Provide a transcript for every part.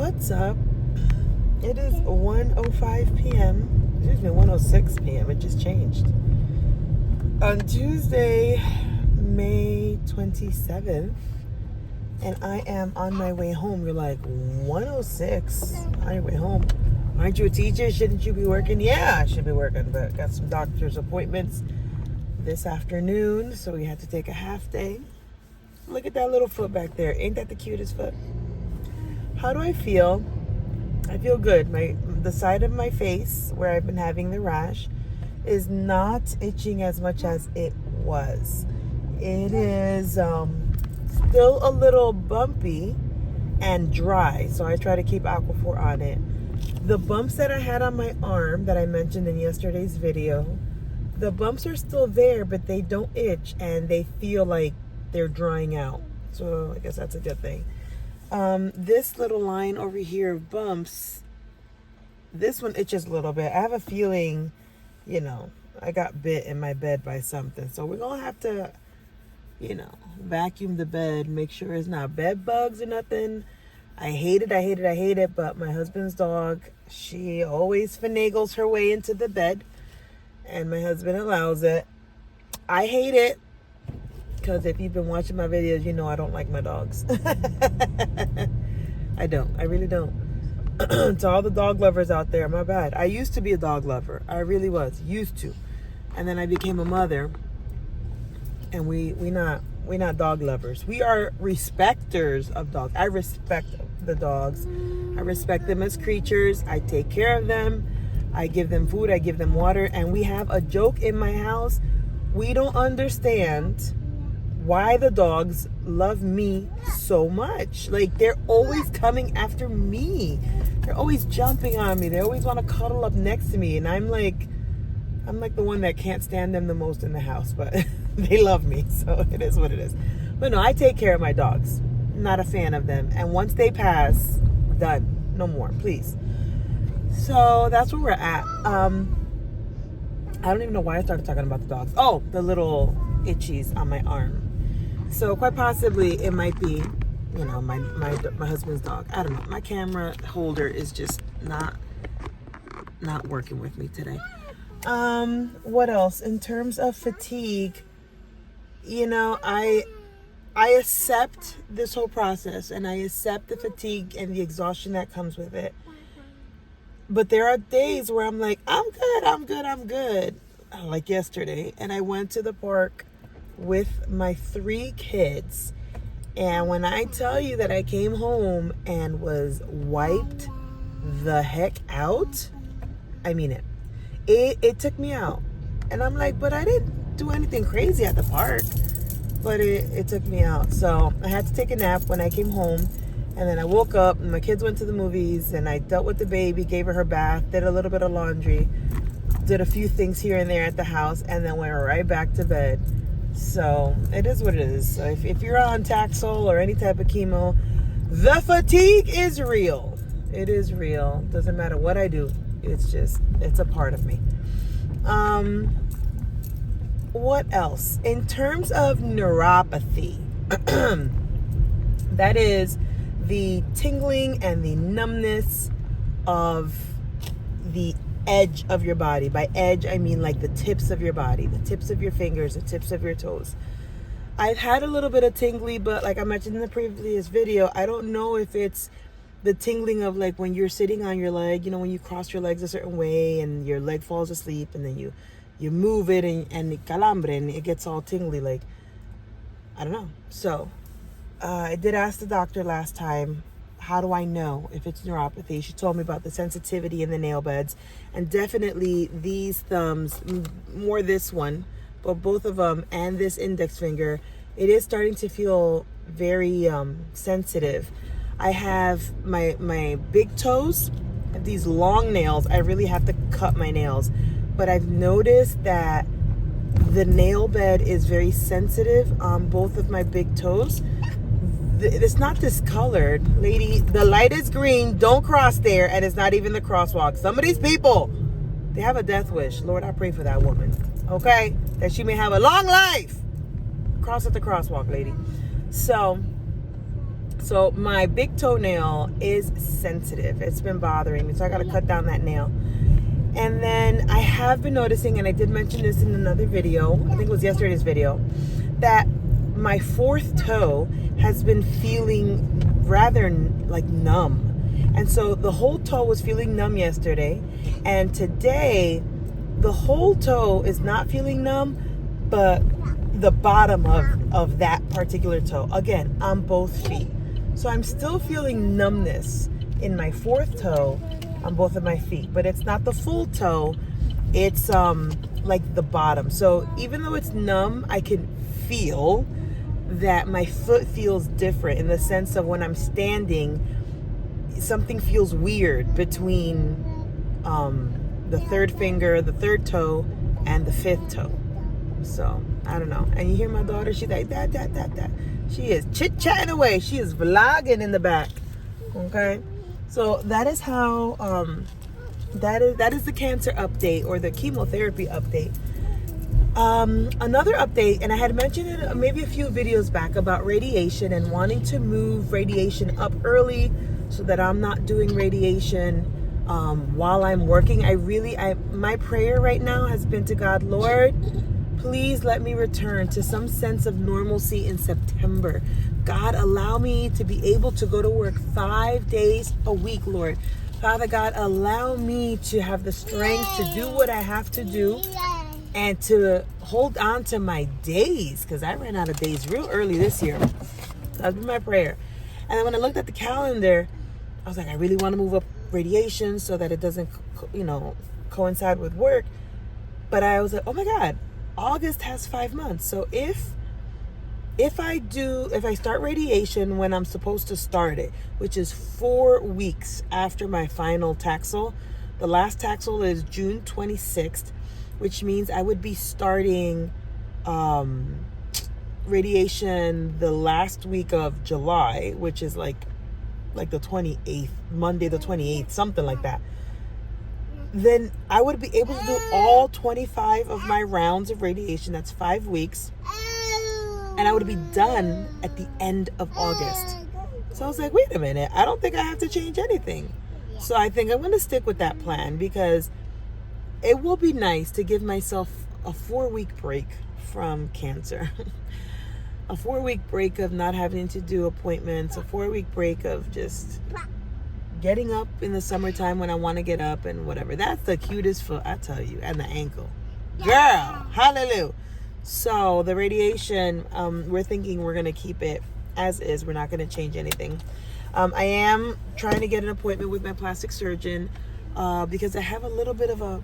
What's up? It is 1:05 p.m. Excuse me, 1:06 p.m. It just changed. On Tuesday, May 27th, and I am on my way home. You're like, 1:06 on your way home? Aren't you a teacher? Shouldn't you be working? Yeah, I should be working, but got some doctor's appointments this afternoon, so we had to take a half day. Look at that little foot back there. Ain't that the cutest foot? How do I feel? I feel good. The side of my face where I've been having the rash is not itching as much as it was. It is still a little bumpy and dry, so I try to keep Aquaphor on it. The bumps that I had on my arm that I mentioned in yesterday's video, the bumps are still there, but they don't itch and they feel like they're drying out. So I guess that's a good thing. This little line over here of bumps, this one itches a little bit. I have a feeling, I got bit in my bed by something. So we're going to have to, vacuum the bed, make sure it's not bed bugs or nothing. I hate it. But my husband's dog, she always finagles her way into the bed. And my husband allows it. I hate it. Because if you've been watching my videos, you know I don't like my dogs. I don't. I really don't. To all the dog lovers out there, my bad. I used to be a dog lover. I really was. Used to. And then I became a mother. And we not dog lovers. We are respecters of dogs. I respect the dogs. I respect them as creatures. I take care of them. I give them food. I give them water. And we have a joke in my house. We don't understand why the dogs love me so much. Like, they're always coming after me. They're always jumping on me. They always want to cuddle up next to me. And I'm like the one that can't stand them the most in the house, but they love me. So it is what it is. But no, I take care of my dogs. Not a fan of them. And once they pass, done. No more, please. So that's where we're at. I don't even know why I started talking about the dogs. Oh, the little itchies on my arm. So quite possibly it might be, my husband's dog. I don't know. My camera holder is just not working with me today. What else? In terms of fatigue, I accept this whole process and I accept the fatigue and the exhaustion that comes with it. But there are days where I'm like, I'm good. Like yesterday. And I went to the park with my 3 kids. And when I tell you that I came home and was wiped the heck out, I mean it. It took me out. And I'm like, but I didn't do anything crazy at the park. But it took me out. So I had to take a nap when I came home. And then I woke up and my kids went to the movies and I dealt with the baby, gave her bath, did a little bit of laundry, did a few things here and there at the house, and then went right back to bed. So it is what it is. So if you're on Taxol or any type of chemo, the fatigue is real. It is real. Doesn't matter what I do. It's a part of me. What else? In terms of neuropathy, that is the tingling and the numbness of the edge of your body. By edge, I mean like the tips of your body, the tips of your fingers, the tips of your toes. I've had a little bit of tingly, but like I mentioned in the previous video, I don't know if it's the tingling of like when you're sitting on your leg, when you cross your legs a certain way and your leg falls asleep and then you move it and it calambre and it gets all tingly. Like, I don't know. So I did ask the doctor last time, how do I know if it's neuropathy? She told me about the sensitivity in the nail beds, and definitely these thumbs, more this one, but both of them and this index finger, it is starting to feel very sensitive. I have my big toes, these long nails. I really have to cut my nails, but I've noticed that the nail bed is very sensitive on both of my big toes. It's not discolored, lady. The light is green. Don't cross there, and it's not even the crosswalk. Some of these people, they have a death wish. Lord, I pray for that woman. Okay, that she may have a long life. Cross at the crosswalk, lady. So So my big toenail is sensitive. It's been bothering me, so I got to cut down that nail. And then I have been noticing, and I did mention this in another video, I think it was yesterday's video, that my fourth toe has been feeling rather like numb. And so the whole toe was feeling numb yesterday, and today the whole toe is not feeling numb, but the bottom of that particular toe, again, on both feet. So I'm still feeling numbness in my fourth toe on both of my feet, but it's not the full toe, it's like the bottom. So even though it's numb, I can feel that my foot feels different in the sense of when I'm standing, something feels weird between the third finger, the third toe, and the fifth toe. So I don't know. And you hear my daughter, she's like that. She is chit-chatting away. She is vlogging in the back. Okay, so that is how that is the cancer update, or the chemotherapy update. Another update, and I had mentioned it maybe a few videos back, about radiation and wanting to move radiation up early so that I'm not doing radiation while I'm working. My prayer right now has been to God, Lord, please let me return to some sense of normalcy in September. God, allow me to be able to go to work 5 days a week, Lord. Father God, allow me to have the strength to do what I have to do and to hold on to my days, because I ran out of days real early this year. That's been my prayer. And then when I looked at the calendar, I was like, I really want to move up radiation so that it doesn't, coincide with work. But I was like, oh my God, August has 5 months. So if I start radiation when I'm supposed to start it, which is 4 weeks after my final Taxol, the last Taxol is June 26th, which means I would be starting radiation the last week of July, which is like the 28th, Monday the 28th, something like that. Then I would be able to do all 25 of my rounds of radiation. That's 5 weeks. And I would be done at the end of August. So I was like, wait a minute, I don't think I have to change anything. So I think I'm going to stick with that plan, because it will be nice to give myself a 4-week break from cancer. A 4-week break of not having to do appointments, a 4-week break of just getting up in the summertime when I want to get up and whatever. That's the cutest foot, I tell you, and the ankle. Girl, hallelujah. So the radiation, we're thinking we're going to keep it as is. We're not going to change anything. I am trying to get an appointment with my plastic surgeon because I have a little bit of a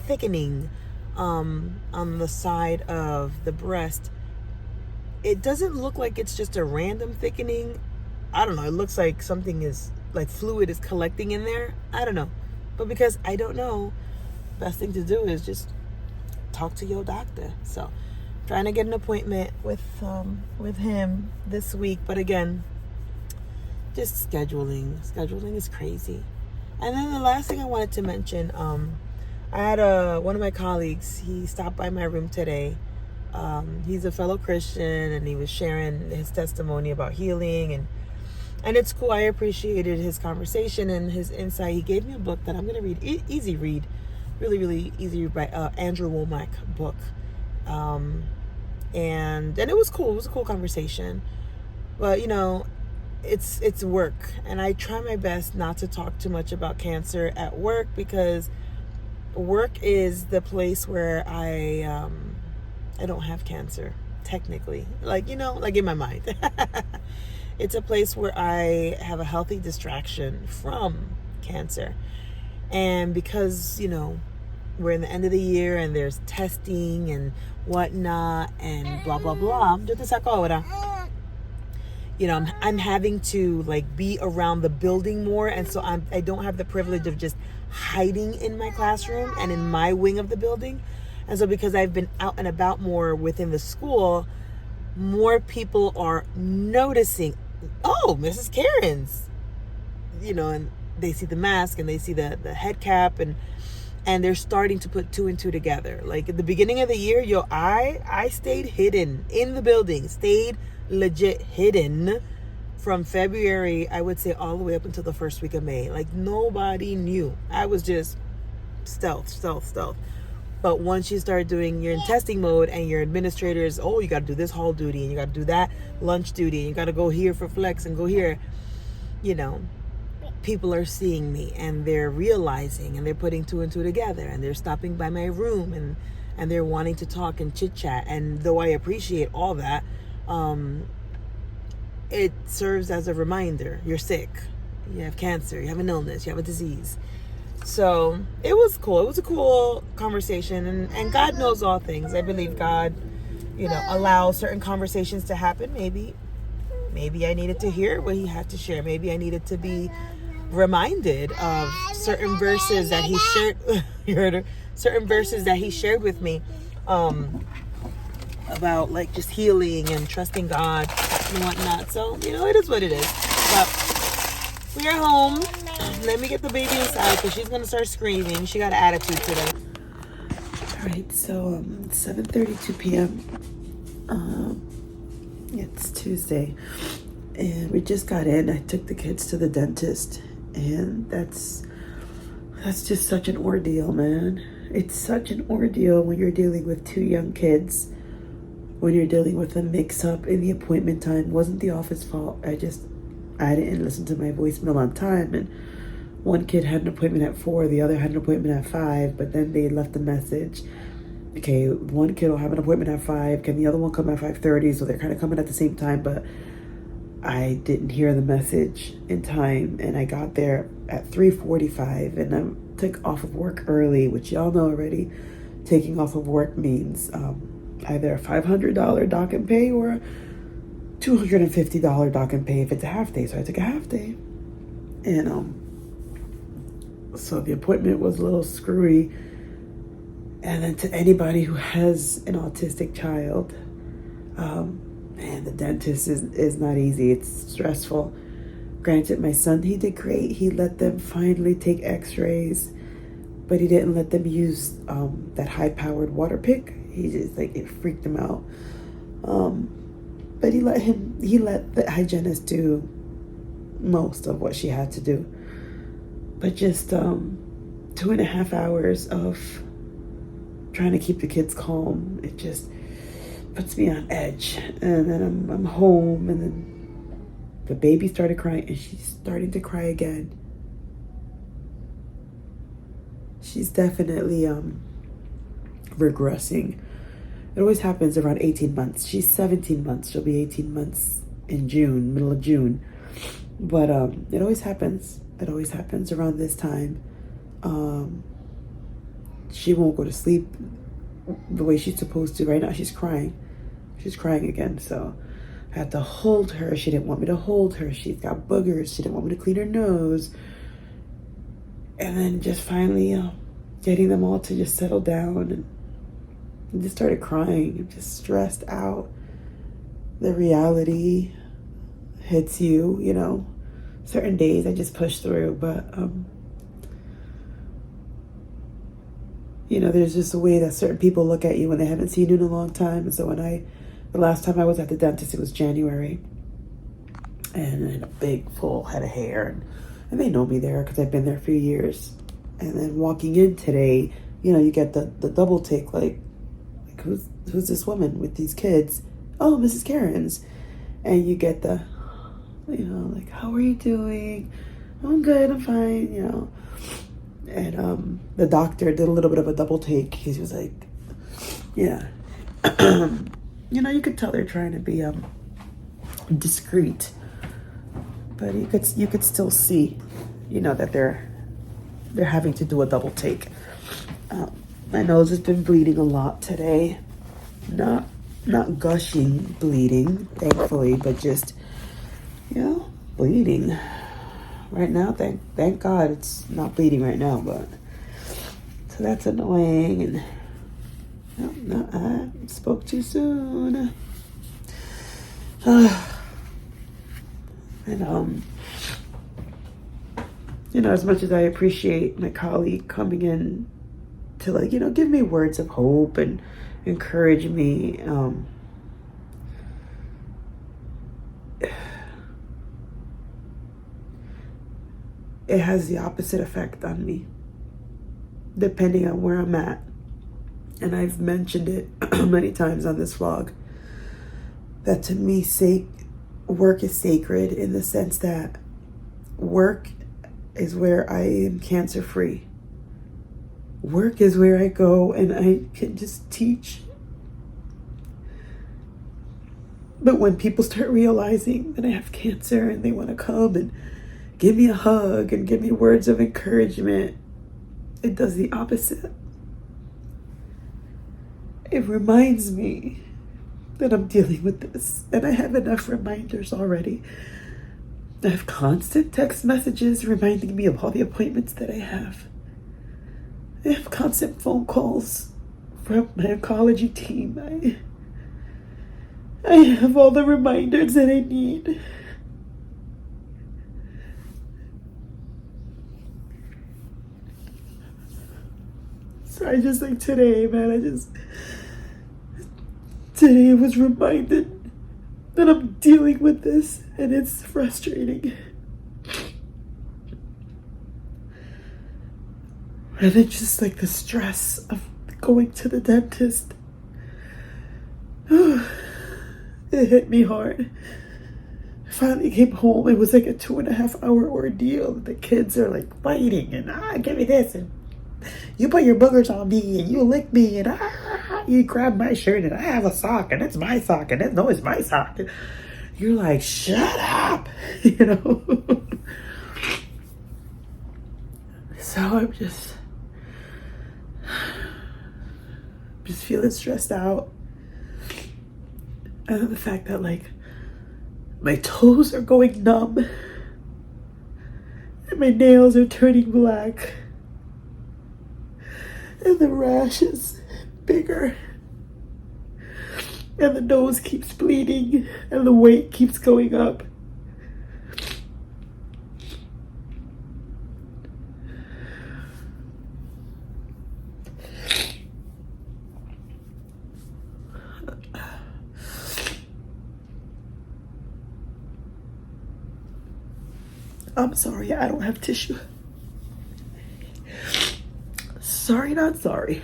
thickening on the side of the breast. It doesn't look like it's just a random thickening. I don't know. It looks like something is, like fluid is collecting in there. I don't know. But because I don't know, best thing to do is just talk to your doctor. So trying to get an appointment with him this week. But again, just scheduling is crazy. And then the last thing I wanted to mention, I had one of my colleagues, he stopped by my room today. He's a fellow Christian, and he was sharing his testimony about healing, and it's cool. I appreciated his conversation and his insight. He gave me a book that I'm going to read, easy read, really, really easy read, by Andrew Womack book. And it was cool. It was a cool conversation. But, it's work. And I try my best not to talk too much about cancer at work, because work is the place where I don't have cancer, technically. Like in my mind. It's a place where I have a healthy distraction from cancer. And because, we're in the end of the year and there's testing and whatnot and blah, blah, blah. I'm having to be around the building more. And so I don't have the privilege of just hiding in my classroom and in my wing of the building. And so because I've been out and about more within the school, more people are noticing, oh, Mrs. Karen's, and they see the mask and they see the head cap, and they're starting to put 2 and 2 together. Like at the beginning of the year, I stayed hidden in the building, stayed legit hidden from February, I would say all the way up until the first week of May. Like, nobody knew. I was just stealth. But once you start doing, you're in testing mode, and your administrators, oh, you got to do this hall duty, and you got to do that lunch duty, and you got to go here for flex and go here, you know, people are seeing me, and they're realizing, and they're putting two and two together, and they're stopping by my room, and they're wanting to talk and chit chat. And though I appreciate all that, it serves as a reminder. You're sick, you have cancer, you have an illness, you have a disease. So it was cool. It was a cool conversation, and God knows all things. I believe God, you know, allows certain conversations to happen. Maybe I needed to hear what he had to share. Maybe I needed to be reminded of certain verses that he shared. You heard her? Certain verses that he shared with me, about like just healing and trusting God and whatnot. So, you know, it is what it is. But we are home. Let me get the baby inside because she's going to start screaming. She got an attitude today. All right, so 7:32 p.m. It's Tuesday, and we just got in. I took the kids to the dentist, and that's just such an ordeal, man. It's such an ordeal when you're dealing with two young kids, when you're dealing with a mix-up in the appointment time. It wasn't the office fault. I didn't listen to my voicemail on time, and one kid had an appointment at 4, the other had an appointment at 5, but then they left a message. Okay, one kid will have an appointment at 5. Can the other one come at 5:30? So they're kind of coming at the same time, but I didn't hear the message in time, and I got there at 3:45, and I took off of work early, which y'all know already. Taking off of work means either a $500 dock and pay or a $250 dock and pay if it's a half day. So I took a half day, and so the appointment was a little screwy. And then to anybody who has an autistic child, man, the dentist is not easy. It's stressful. Granted, my son, he did great. He let them finally take x-rays, but he didn't let them use that high-powered water pick. He just, like, it freaked him out. But he let the hygienist do most of what she had to do. But just 2.5 hours of trying to keep the kids calm, it just puts me on edge. And then I'm home, and then the baby started crying, and she's starting to cry again. She's definitely regressing. It always happens around 18 months. She's 17 months. She'll be 18 months in June, middle of June. But it always happens. It always happens around this time. She won't go to sleep the way she's supposed to. Right now, she's crying. She's crying again. So I had to hold her. She didn't want me to hold her. She's got boogers. She didn't want me to clean her nose. And then just finally getting them all to just settle down, and just started crying. I'm just stressed out. The reality hits you, you know. Certain days I just push through, but you know, there's just a way that certain people look at you when they haven't seen you in a long time. And so the last time I was at the dentist, it was January, and I had a big full head of hair, and they know me there because I've been there for years. And then walking in today, you know, you get the double take, like who's this woman with these kids? Oh, Mrs. Karen's. And you get the, you know, like, how are you doing? I'm good, I'm fine, you know. And the doctor did a little bit of a double take. He was like, yeah. You know, you could tell they're trying to be discreet, but you could still see, you know, that they're having to do a double take. My nose has been bleeding a lot today. Not gushing bleeding, thankfully, but just, you know, bleeding. Right now, thank God it's not bleeding right now, but so that's annoying. And no, I spoke too soon. And you know, as much as I appreciate my colleague coming in to, like, you know, give me words of hope and encourage me, it has the opposite effect on me, depending on where I'm at. And I've mentioned it many times on this vlog, that to me, work is sacred, in the sense that work is where I am cancer free. Work is where I go and I can just teach. But when people start realizing that I have cancer and they want to come and give me a hug and give me words of encouragement, it does the opposite. It reminds me that I'm dealing with this, and I have enough reminders already. I have constant text messages reminding me of all the appointments that I have. I have constant phone calls from my oncology team. I have all the reminders that I need. So I just, like, today, man, today I was reminded that I'm dealing with this, and it's frustrating. And it's just like the stress of going to the dentist. It hit me hard. I finally came home. It was like a 2.5-hour ordeal. The kids are like fighting and give me this, and you put your boogers on me, and you lick me, and you grab my shirt, and I have a sock, and it's my sock, and it's my sock. You're like, shut up, you know. So I'm just feeling stressed out. And the fact that, like, my toes are going numb and my nails are turning black and the rash is bigger and the nose keeps bleeding and the weight keeps going up. I'm sorry, I don't have tissue. Sorry, not sorry.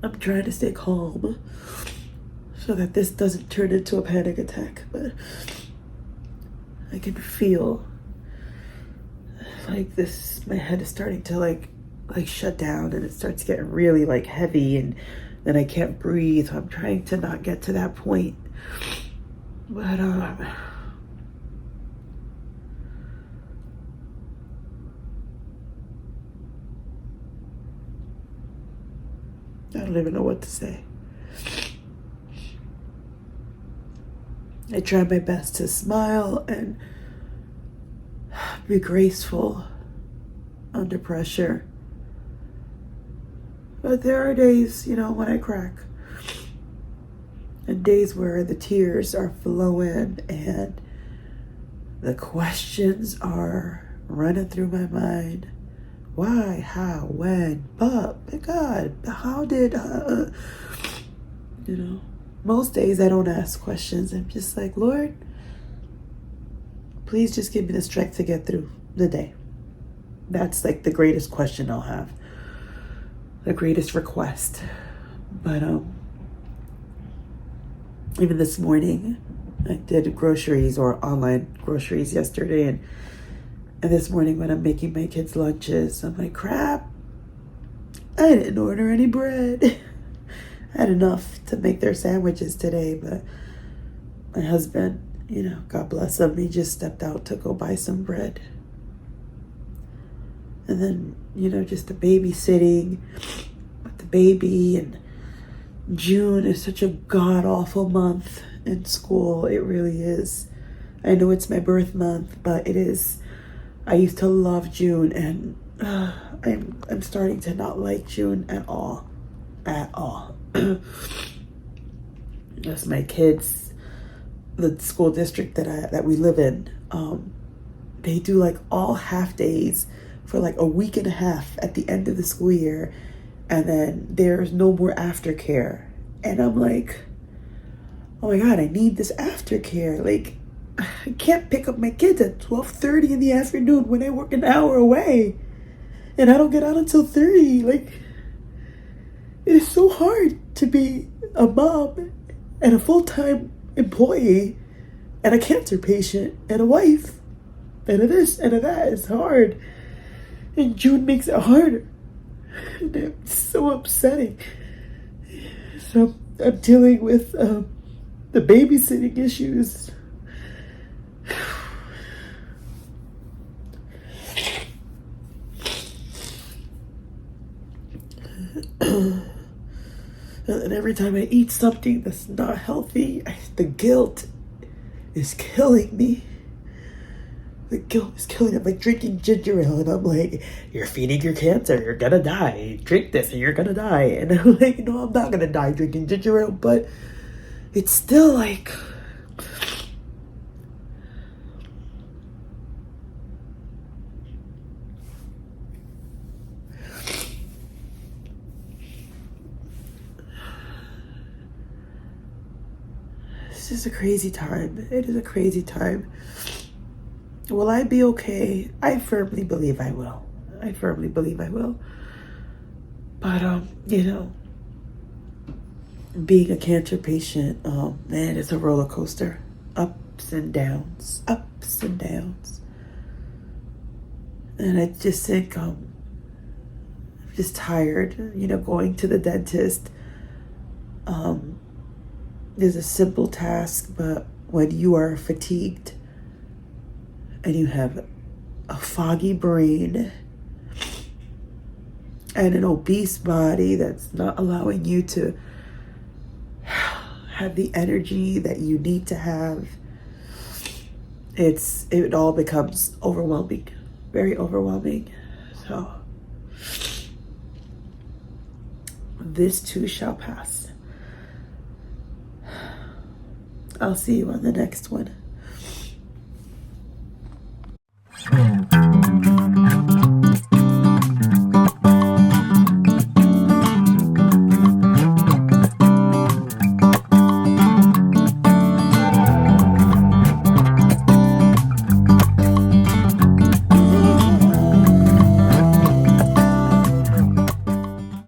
I'm trying to stay calm so that this doesn't turn into a panic attack, but I can feel like this, my head is starting to like shut down, and it starts getting really like heavy, and then I can't breathe. So I'm trying to not get to that point. But I don't even know what to say. I try my best to smile and be graceful under pressure. But there are days, you know, when I crack. And days where the tears are flowing and the questions are running through my mind. Why, how, when, but God, how did, you know, most days I don't ask questions. I'm just like, Lord, please just give me the strength to get through the day. That's like the greatest question I'll have, the greatest request. But even this morning, I did groceries or online groceries yesterday, and this morning when I'm making my kids' lunches, I'm like, crap, I didn't order any bread. I had enough to make their sandwiches today, but my husband, you know, God bless him, he just stepped out to go buy some bread. And then, you know, just the babysitting with the baby, and June is such a god-awful month in school. It really is. I know it's my birth month, but it is. I used to love June, and I'm starting to not like June at all. Just my kids, the school district that we live in, they do like all half days for like a week and a half at the end of the school year, and then there's no more aftercare. And I'm like, oh my God, I need this aftercare. Like, I can't pick up my kids at 12:30 in the afternoon when I work an hour away. And I don't get out until 3. Like, it is so hard to be a mom and a full-time employee and a cancer patient and a wife and a this and a that. It's hard. And June makes it harder. And it's so upsetting. So I'm dealing with the babysitting issues. And every time I eat something that's not healthy, the guilt is killing me. The guilt is killing me. I'm like drinking ginger ale, and I'm like, you're feeding your cancer, you're gonna die. Drink this and you're gonna die. And I'm like, no, I'm not gonna die drinking ginger ale, but it's still like... This is a crazy time. It is a crazy time. Will I be okay? I firmly believe I will. I firmly believe I will. But, you know, being a cancer patient, man, it's a roller coaster. Ups and downs. Ups and downs. And I just think, I'm just tired, you know, going to the dentist. Is a simple task, but when you are fatigued and you have a foggy brain and an obese body that's not allowing you to have the energy that you need to have, it all becomes overwhelming, very overwhelming. So this too shall pass. I'll see you on the next one.